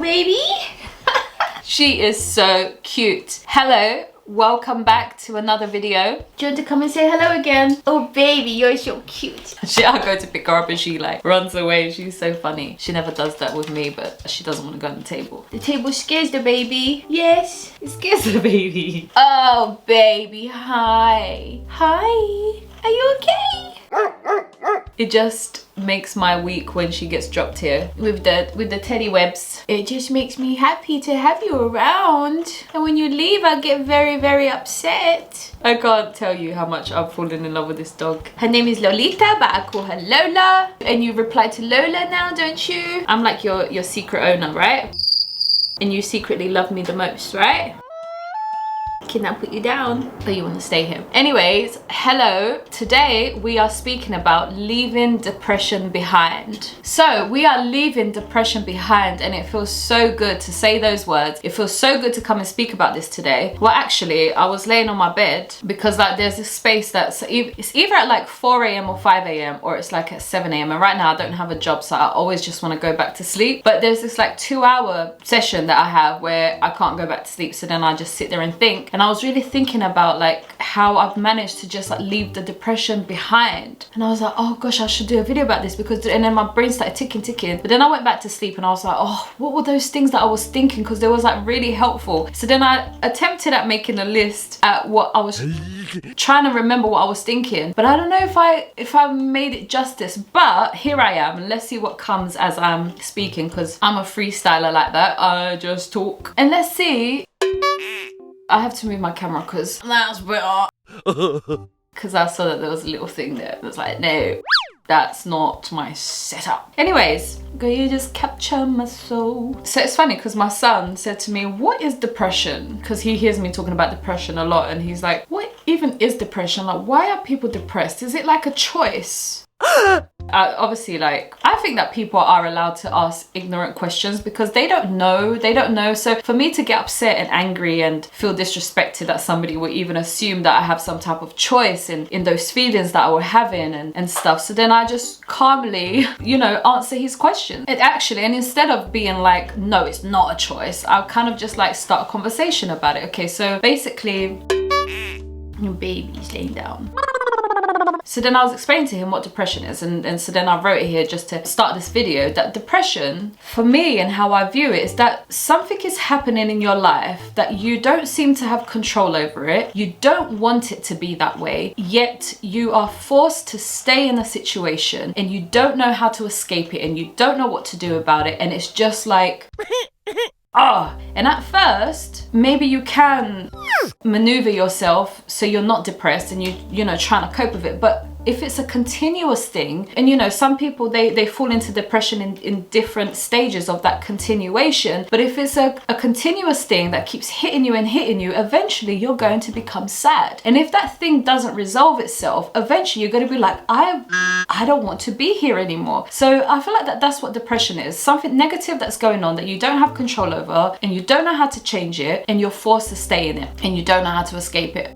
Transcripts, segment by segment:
little baby. She is so cute. Hello, welcome back to another video. Do you want to come and say hello again? Oh baby, you're so cute. I go to pick her up and she like runs away. She's so funny. She never does that with me, but she doesn't want to go on the table. The table scares the baby. Yes, It scares the baby. oh baby, hi. Hi, are you okay? It just makes my week when she gets dropped here with the teddy webs. It just makes me happy to have you around. And when you leave, I get very, very upset. I can't tell you how much I've fallen in love with this dog. Her name is Lolita, but I call her Lola. And you reply to Lola now, don't you? I'm like your secret owner, right? And you secretly love me the most, right? Can I put you down? Or you want to stay here? Anyways, hello. Today we are speaking about leaving depression behind. So we are leaving depression behind, and it feels so good to say those words. It feels so good to come and speak about this today. Well, actually, I was laying on my bed because like there's this space that's it's either at like 4 a.m. or 5 a.m. or it's like at 7 a.m. And right now I don't have a job, so I always just want to go back to sleep. But there's this like 2-hour session that I have where I can't go back to sleep, so then I just sit there and think. And I was really thinking about like how I've managed to just like leave the depression behind. And I was like, oh gosh, I should do a video about this because, and then my brain started ticking. But then I went back to sleep and I was like, oh, what were those things that I was thinking? Because they was like really helpful. So then I attempted at making a list at what I was trying to remember what I was thinking. But I don't know if I made it justice. But here I am, and let's see what comes as I'm speaking, because I'm a freestyler like that. I just talk. And let's see. I have to move my camera because that's better. Because I saw that there was a little thing there that was like, no, that's not my setup. Anyways, girl, you just capture my soul. So it's funny because my son said to me, what is depression? Because he hears me talking about depression a lot, and he's like, what even is depression? Like, why are people depressed? Is it like a choice? Obviously, like, I think that people are allowed to ask ignorant questions because they don't know. So for me to get upset and angry and feel disrespected that somebody would even assume that I have some type of choice in those feelings that I were having and stuff. So then I just calmly, you know, answer his question. And instead of being like, no, it's not a choice, I'll kind of just like start a conversation about it. Okay, so basically, your baby's laying down. So then I was explaining to him what depression is, and so then I wrote it here just to start this video, that depression, for me and how I view it, is that something is happening in your life that you don't seem to have control over it, you don't want it to be that way, yet you are forced to stay in a situation and you don't know how to escape it and you don't know what to do about it, and it's just like... And at first, maybe you can maneuver yourself so you're not depressed and you know, trying to cope with it. But if it's a continuous thing, and you know, some people, they fall into depression in different stages of that continuation. But if it's a continuous thing that keeps hitting you, eventually you're going to become sad. And if that thing doesn't resolve itself, eventually you're going to be like, I don't want to be here anymore. So I feel like that's what depression is. Something negative that's going on that you don't have control over, and you don't know how to change it, and you're forced to stay in it, and you don't know how to escape it.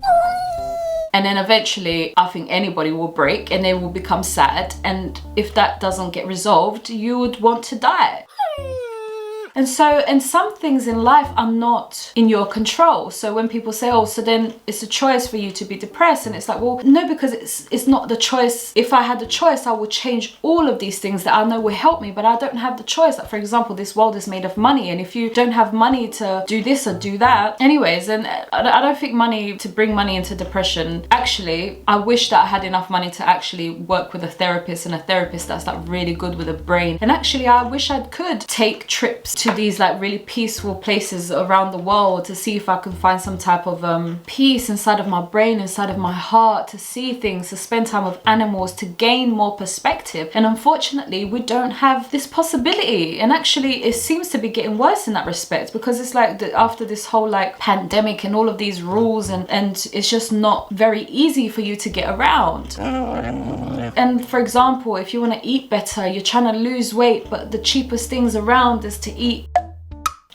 And then eventually, I think anybody will break and they will become sad. And if that doesn't get resolved, you would want to die. And some things in life are not in your control. So when people say, oh, so then it's a choice for you to be depressed. And it's like, well, no, because it's not the choice. If I had the choice, I would change all of these things that I know will help me, but I don't have the choice. Like, for example, this world is made of money. And if you don't have money to do this or do that. Anyways, and I don't think money to bring money into depression. Actually, I wish that I had enough money to actually work with a therapist, and a therapist that's like really good with a brain. And actually, I wish I could take trips to these like really peaceful places around the world to see if I can find some type of peace inside of my brain, inside of my heart, to see things, to spend time with animals, to gain more perspective. And unfortunately, we don't have this possibility. And actually, it seems to be getting worse in that respect, because it's like after this whole like pandemic and all of these rules, and it's just not very easy for you to get around. And for example, if you want to eat better, you're trying to lose weight, but the cheapest things around is to eat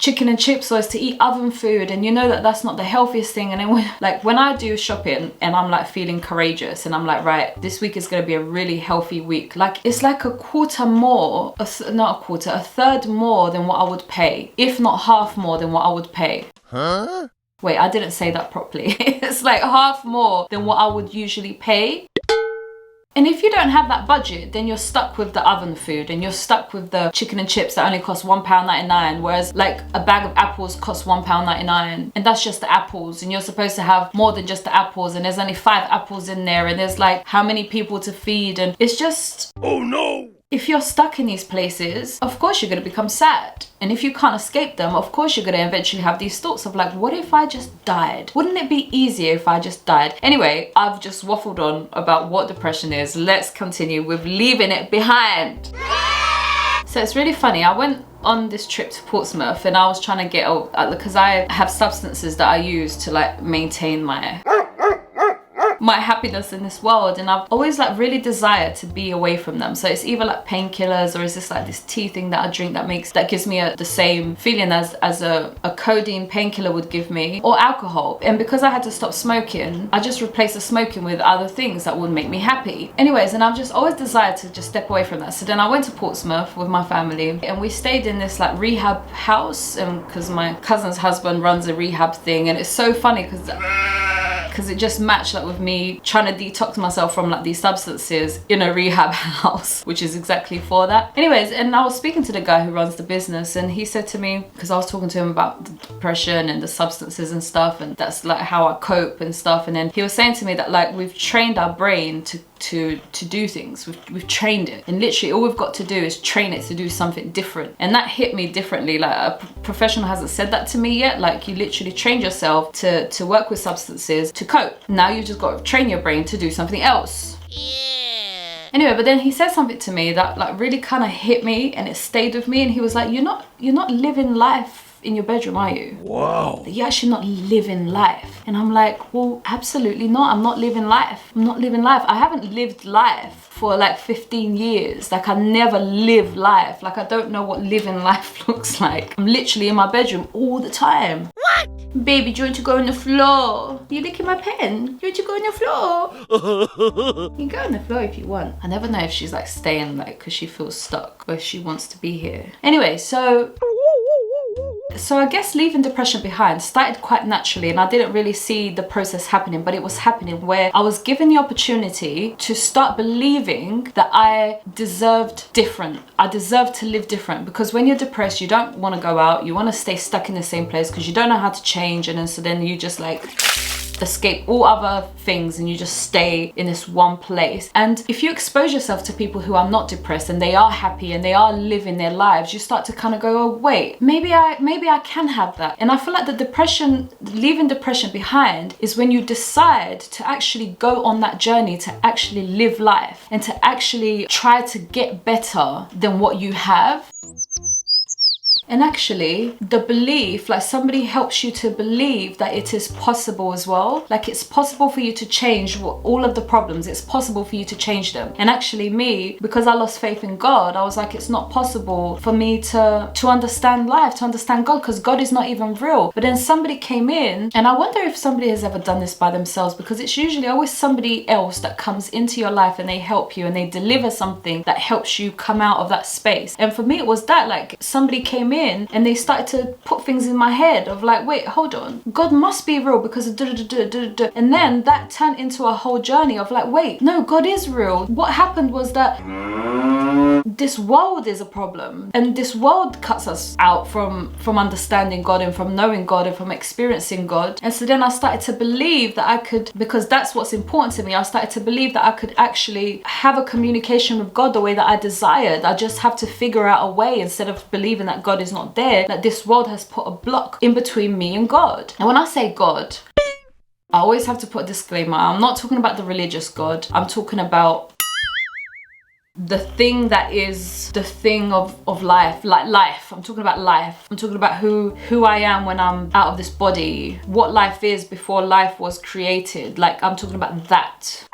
chicken and chips or it's to eat oven food, and you know that that's not the healthiest thing. And then when I do shopping and I'm like feeling courageous and I'm like, right, this week is going to be a really healthy week, like it's like a quarter more, not a quarter, a third more than what I would pay, if not half more than what I would pay. Huh? Wait, I didn't say that properly. It's like half more than what I would usually pay. And if you don't have that budget, then you're stuck with the oven food and you're stuck with the chicken and chips that only cost £1.99, whereas like a bag of apples costs £1.99, and that's just the apples, and you're supposed to have more than just the apples, and there's only 5 apples in there, and there's like how many people to feed, and it's just, oh no. If you're stuck in these places, of course you're going to become sad. And if you can't escape them, of course you're going to eventually have these thoughts of like, what if I just died? Wouldn't it be easier if I just died? Anyway, I've just waffled on about what depression is. Let's continue with leaving it behind. So it's really funny. I went on this trip to Portsmouth and I was trying to get, because I have substances that I use to like maintain my happiness in this world, and I've always like really desired to be away from them. So it's either like painkillers, or is this like this tea thing that I drink that gives me the same feeling as a codeine painkiller would give me, or alcohol. And because I had to stop smoking, I just replaced the smoking with other things that would make me happy. Anyways, and I've just always desired to just step away from that. So then I went to Portsmouth with my family and we stayed in this like rehab house, and because my cousin's husband runs a rehab thing, and it's so funny because it just matched like with me trying to detox myself from like these substances in a rehab house, which is exactly for that. Anyways, and I was speaking to the guy who runs the business, and he said to me, because I was talking to him about the depression and the substances and stuff, and that's like how I cope and stuff, and then he was saying to me that like we've trained our brain to do things. We've trained it, and literally all we've got to do is train it to do something different. And that hit me differently. Like a professional hasn't said that to me yet. Like you literally trained yourself to work with substances to cope. Now you just got to train your brain to do something else. Yeah. Anyway, but then he said something to me that like really kind of hit me, and it stayed with me. And he was like, you're not living life in your bedroom, are you? Wow. You're actually not living life. And I'm like, well, absolutely not. I'm not living life. I'm not living life. I haven't lived life for like 15 years. Like I never live life. Like I don't know what living life looks like. I'm literally in my bedroom all the time. What? Baby, do you want to go on the floor? You licking my pen? You want to go on the floor? You can go on the floor if you want. I never know if she's like staying like because she feels stuck or if she wants to be here. Anyway, so I guess leaving depression behind started quite naturally, and I didn't really see the process happening, but it was happening where I was given the opportunity to start believing that I deserved different. I deserved to live different, because when you're depressed, you don't want to go out, you want to stay stuck in the same place because you don't know how to change, and then you just like escape all other things and you just stay in this one place. And if you expose yourself to people who are not depressed and they are happy and they are living their lives, you start to kind of go, oh wait, maybe I can have that. And I feel like leaving depression behind is when you decide to actually go on that journey to actually live life and to actually try to get better than what you have. And actually, the belief, like somebody helps you to believe that it is possible as well. Like it's possible for you to change all of the problems. It's possible for you to change them. And actually me, because I lost faith in God, I was like, it's not possible for me to understand life, to understand God, because God is not even real. But then somebody came in, and I wonder if somebody has ever done this by themselves, because it's usually always somebody else that comes into your life and they help you and they deliver something that helps you come out of that space. And for me, it was that, like somebody came in and they started to put things in my head of like, wait, hold on, God must be real because of and then that turned into a whole journey of like, wait, no, God is real. What happened was that this world is a problem, and this world cuts us out from understanding God and from knowing God and from experiencing God. And so then I started to believe that I could, because that's what's important to me, I started to believe that I could actually have a communication with God the way that I desired. I just have to figure out a way, instead of believing that God is not there, that this world has put a block in between me and God. And when I say God, I always have to put a disclaimer. I'm not talking about the religious God. I'm talking about the thing that is the thing of life, like life. I'm talking about life. I'm talking about who I am when I'm out of this body, what life is before life was created. Like I'm talking about that.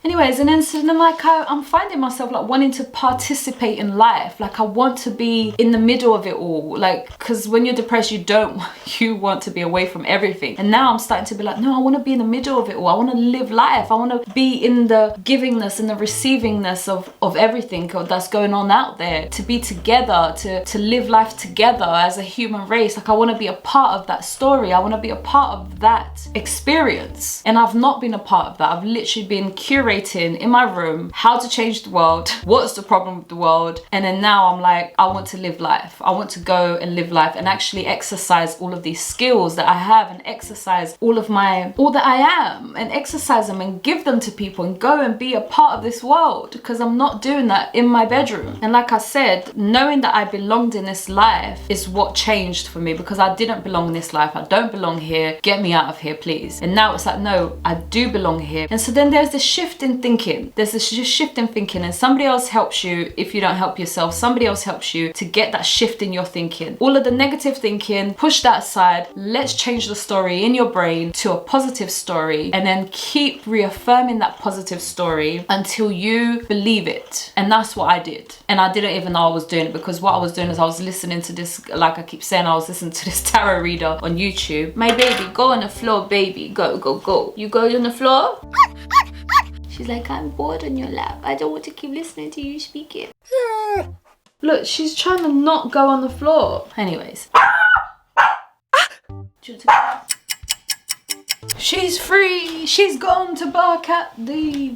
Anyways, and then like I'm finding myself like wanting to participate in life. Like I want to be in the middle of it all. Like, because when you're depressed, you want to be away from everything. And now I'm starting to be like, no, I want to be in the middle of it all. I want to live life. I want to be in the givingness and the receivingness of everything that's going on out there. To be together, to live life together as a human race. Like I want to be a part of that story. I want to be a part of that experience. And I've not been a part of that. I've literally been curating in my room how to change the world, what's the problem with the world, and then now I'm like, I want to live life. I want to go and live life and actually exercise all of these skills that I have, and exercise all that I am, and exercise them and give them to people and go and be a part of this world, because I'm not doing that in my bedroom. And like I said, knowing that I belonged in this life is what changed for me, because I didn't belong in this life. I don't belong here. Get me out of here, please. And now it's like, no, I do belong here. And so then there's this shift in thinking. There's this shift in thinking, and somebody else helps you. If you don't help yourself, somebody else helps you to get that shift in your thinking. All of the negative thinking, push that aside. Let's change the story in your brain to a positive story, and then keep reaffirming that positive story until you believe it. And that's what I did. And I didn't even know I was doing it, because what I was doing is I was listening to this, like I keep saying, I was listening to this tarot reader on YouTube. My baby, go on the floor, baby. Go, go, go. You go on the floor? She's like, I'm bored on your lap. I don't want to keep listening to you speaking. Look, she's trying to not go on the floor. Anyways. She's free. She's gone to bark at the...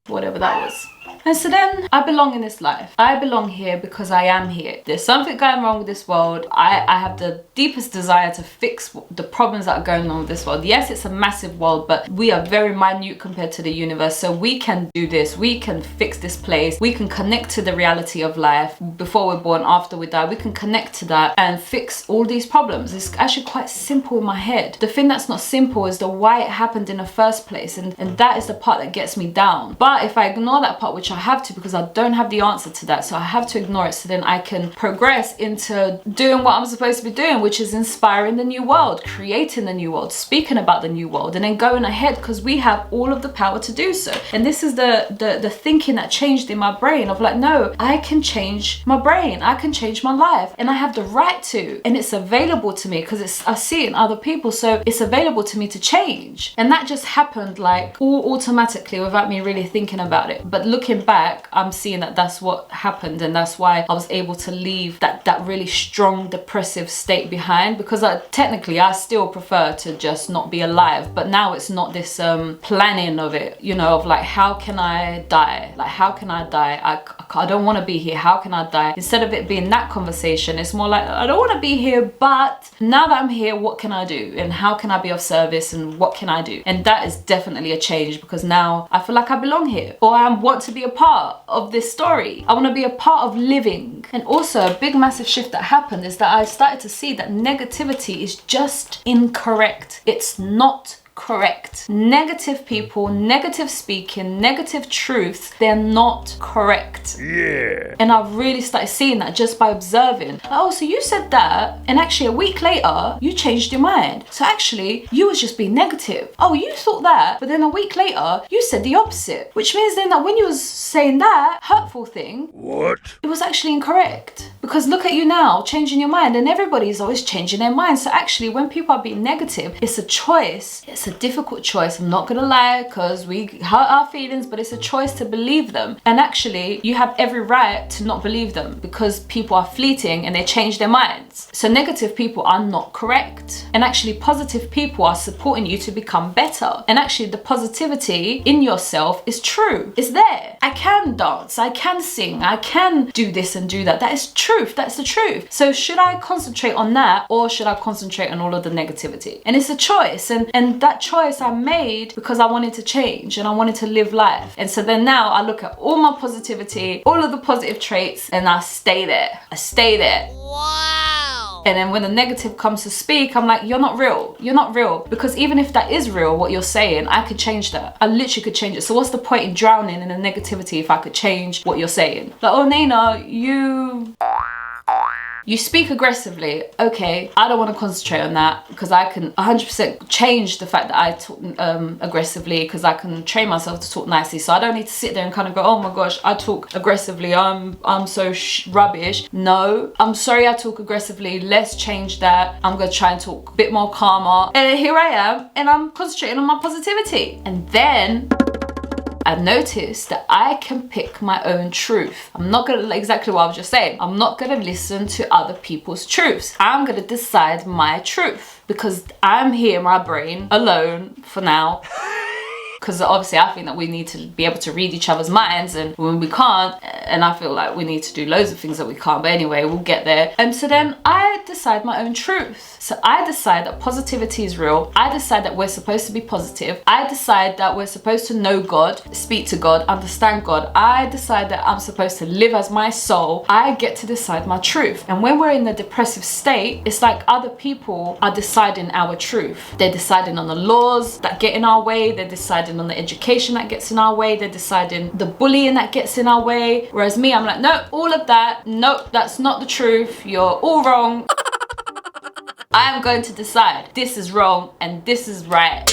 whatever that was. And so then I belong in this life. I belong here because I am here. There's something going wrong with this world. I have the deepest desire to fix the problems that are going on with this world. Yes, it's a massive world, but we are very minute compared to the universe. So we can do this. We can fix this place. We can connect to the reality of life before we're born, after we die. We can connect to that and fix all these problems. It's actually quite simple in my head. The thing that's not simple is the why it happened in the first place. And that is the part that gets me down. But if I ignore that part, which I have to, because I don't have the answer to that, so I have to ignore it, so then I can progress into doing what I'm supposed to be doing, which is inspiring the new world, creating the new world, speaking about the new world, and then going ahead, because we have all of the power to do so. And this is the thinking that changed in my brain of like, no, I can change my brain, I can change my life, and I have the right to, and it's available to me because I see it in other people, so it's available to me to change. And that just happened like all automatically without me really thinking about it. But looking back, I'm seeing that that's what happened, and that's why I was able to leave that really strong depressive state behind, because technically I still prefer to just not be alive. But now it's not this planning of it, you know, of like, how can I die? Like, how can I die? I don't want to be here. How can I die? Instead of it being that conversation, it's more like, I don't want to be here, but now that I'm here, what can I do? And how can I be of service? And what can I do? And that is definitely a change, because now I feel like I belong here, or I want to be a part of this story. I want to be a part of living. And also a big massive shift that happened is that I started to see that negativity is just incorrect. It's not correct. Negative people, negative speaking, negative truths, they're not correct. Yeah. And I've really started seeing that just by observing. Oh, so you said that, and actually a week later, you changed your mind. So actually, you was just being negative. Oh, you thought that, but then a week later, you said the opposite. Which means then that when you was saying that hurtful thing, what? It was actually incorrect. Because look at you now, changing your mind, and everybody's always changing their mind. So actually, when people are being negative, it's a choice. It's a difficult choice, I'm not gonna lie, because we hurt our feelings, but it's a choice to believe them. And actually, you have every right to not believe them, because people are fleeting and they change their minds. So negative people are not correct. And actually, positive people are supporting you to become better. And actually, the positivity in yourself is true. It's there. I can dance, I can sing, I can do this and do that. That is truth, that's the truth. So should I concentrate on that, or should I concentrate on all of the negativity? And it's a choice, and that choice I made because I wanted to change and I wanted to live life. And so then now I look at all my positivity, all of the positive traits, and I stay there. I stay there. Wow. And then when the negative comes to speak, I'm like, you're not real. You're not real. Because even if that is real, what you're saying, I could change that. I literally could change it. So what's the point in drowning in the negativity if I could change what you're saying? Like, oh, Nayna, You speak aggressively. Okay, I don't want to concentrate on that because I can 100% change the fact that I talk aggressively, because I can train myself to talk nicely. So I don't need to sit there and kind of go, oh my gosh, I talk aggressively. I'm so rubbish. No, I'm sorry I talk aggressively. Let's change that. I'm going to try and talk a bit more calmer. And here I am, and I'm concentrating on my positivity. And then I noticed that I can pick my own truth. I'm not gonna, exactly what I was just saying, I'm not gonna listen to other people's truths. I'm gonna decide my truth, because I'm here in my brain alone for now. Because obviously I think that we need to be able to read each other's minds, and when we can't, and I feel like we need to do loads of things that we can't, but anyway, we'll get there. And so then I decide my own truth. So I decide that positivity is real. I decide that we're supposed to be positive. I decide that we're supposed to know God, speak to God, understand God. I decide that I'm supposed to live as my soul. I get to decide my truth. And when we're in the depressive state, it's like other people are deciding our truth. They're deciding on the laws that get in our way. They're deciding on the education that gets in our way. They're deciding the bullying that gets in our way. Whereas me, I'm like, no, all of that, nope, that's not the truth. You're all wrong. I am going to decide this is wrong and this is right.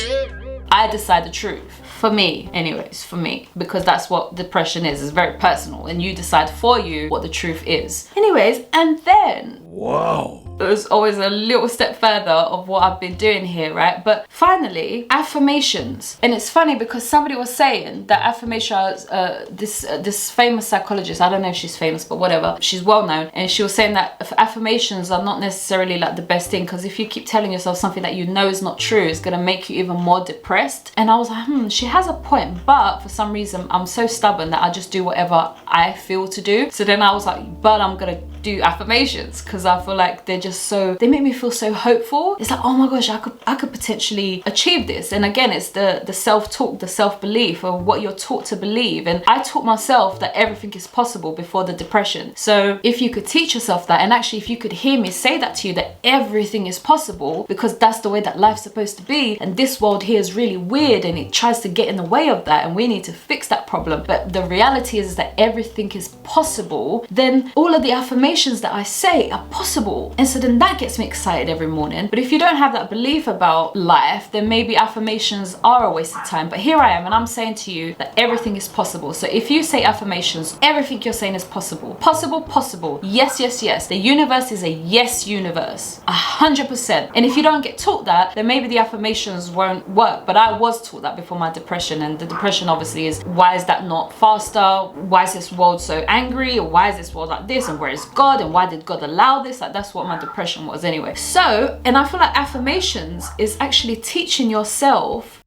I decide the truth. For me, anyways, for me. Because that's what depression is. It's very personal. And you decide for you what the truth is. Anyways, and then... Whoa. There's always a little step further of what I've been doing here, right? But finally, affirmations. And it's funny because somebody was saying that affirmations, this famous psychologist, I don't know if she's famous, but whatever, she's well known, and she was saying that affirmations are not necessarily like the best thing, because if you keep telling yourself something that you know is not true, it's gonna make you even more depressed. And I was like, she has a point, but for some reason I'm so stubborn that I just do whatever I feel to do. So then I was like, but I'm gonna do affirmations, because I feel like they're just so, they make me feel so hopeful. It's like, oh my gosh, I could potentially achieve this. And again, it's the self-talk, the self-belief, or what you're taught to believe. And I taught myself that everything is possible before the depression. So if you could teach yourself that, and actually if you could hear me say that to you, that everything is possible, because that's the way that life's supposed to be, and this world here is really weird and it tries to get in the way of that, and we need to fix that problem. But the reality is that everything is possible. Then all of the affirmations that I say are possible, and so then that gets me excited every morning. But if you don't have that belief about life, then maybe affirmations are a waste of time. But here I am, and I'm saying to you that everything is possible. So if you say affirmations, everything you're saying is possible. Possible, possible. Yes, yes, yes. The universe is a yes universe. 100%. And if you don't get taught that, then maybe the affirmations won't work. But I was taught that before my depression, and the depression obviously is, why is that not faster? Why is this world so angry? Or why is this world like this? And where is God? And why did God allow this? Like, that's what my depression was anyway. So, and I feel like affirmations is actually teaching yourself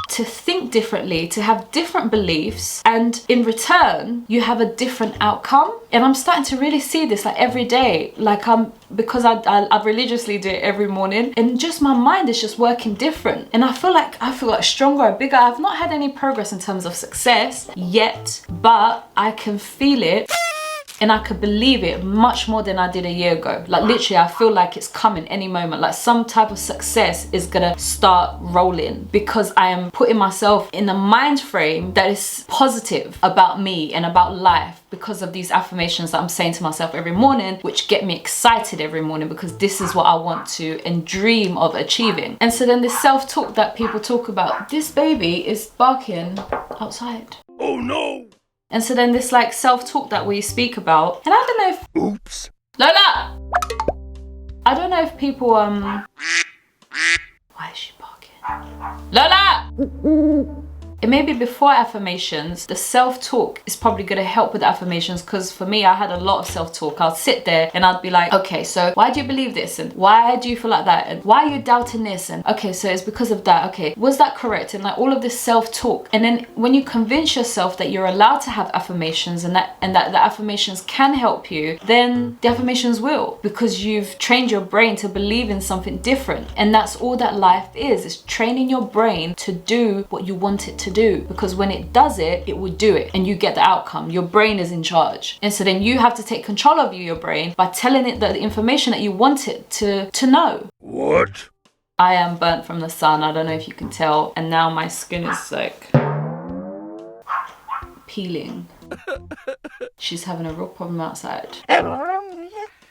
to think differently, to have different beliefs, and in return you have a different outcome. And I'm starting to really see this like every day, like because I religiously do it every morning, and just my mind is just working different, and I feel like stronger and bigger. I've not had any progress in terms of success yet, but I can feel it. And I could believe it much more than I did a year ago. Like literally, I feel like it's coming any moment. Like some type of success is gonna start rolling, because I am putting myself in a mind frame that is positive about me and about life, because of these affirmations that I'm saying to myself every morning, which get me excited every morning, because this is what I want to and dream of achieving. And so then this self-talk that people talk about, this baby is barking outside. Oh no! And so then this like self-talk that we speak about, and I don't know if... Oops. Lola! I don't know if people, Why is she barking? Lola! And maybe before affirmations, the self-talk is probably going to help with affirmations, because for me, I had a lot of self-talk. I'd sit there and I'd be like, okay, so why do you believe this? And why do you feel like that? And why are you doubting this? And okay, so it's because of that. Okay, was that correct? And like all of this self-talk. And then when you convince yourself that you're allowed to have affirmations, and that the affirmations can help you, then the affirmations will, because you've trained your brain to believe in something different. And that's all that life is training your brain to do what you want it to do, because when it does it, it will do it, and you get the outcome. Your brain is in charge, and so then you have to take control of your brain by telling it the information that you want it to know. What? I am burnt from the sun. I don't know if you can tell, and now my skin is like peeling. She's having a real problem outside.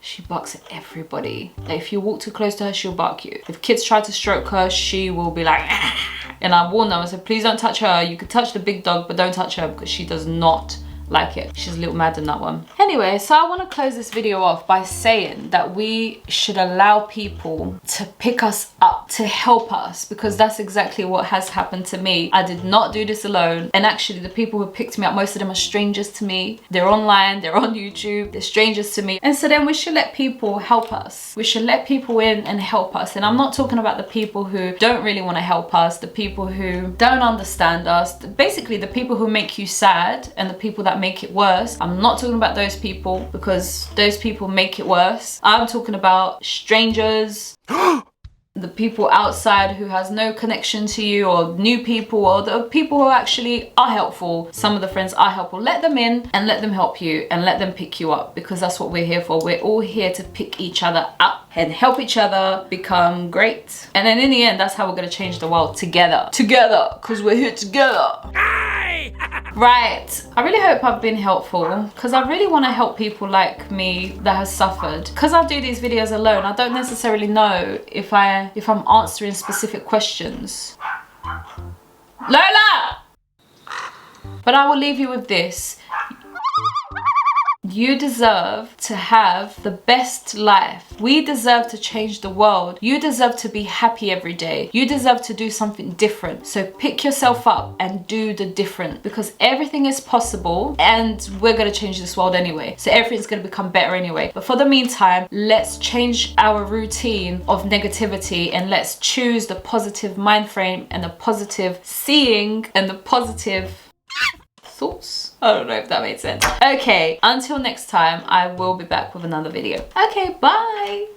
she barks at everybody. Like if you walk too close to her, she'll bark you. If kids try to stroke her, she will be like, ah. And I warn them, I said, please don't touch her. You could touch the big dog, but don't touch her because she does not like it. She's a little mad in that one. Anyway, so I want to close this video off by saying that we should allow people to pick us up, to help us, because that's exactly what has happened to me. I did not do this alone, and actually the people who picked me up, most of them are strangers to me. They're online, they're on YouTube, they're strangers to me. And so then we should let people help us. We should let people in and help us. And I'm not talking about the people who don't really want to help us, the people who don't understand us, basically the people who make you sad and the people that make it worse. I'm not talking about those people because those people make it worse. I'm talking about strangers, the people outside who has no connection to you, or new people, or the people who actually are helpful. Some of the friends are helpful. Let them in and let them help you and let them pick you up, because that's what we're here for. We're all here to pick each other up and help each other become great. And then in the end, that's how we're going to change the world together. Together, because we're here together. Right, I really hope I've been helpful, because I really want to help people like me that has suffered. Because I do these videos alone, I don't necessarily know if I'm answering specific questions. Lola! But I will leave you with this. You deserve to have the best life. We deserve to change the world. You deserve to be happy every day. You deserve to do something different. So pick yourself up and do the different, because everything is possible and we're going to change this world anyway. So everything's going to become better anyway. But for the meantime, let's change our routine of negativity and let's choose the positive mind frame and the positive seeing and the positive thoughts. I don't know if that made sense. Okay, until next time, I will be back with another video. Okay, bye.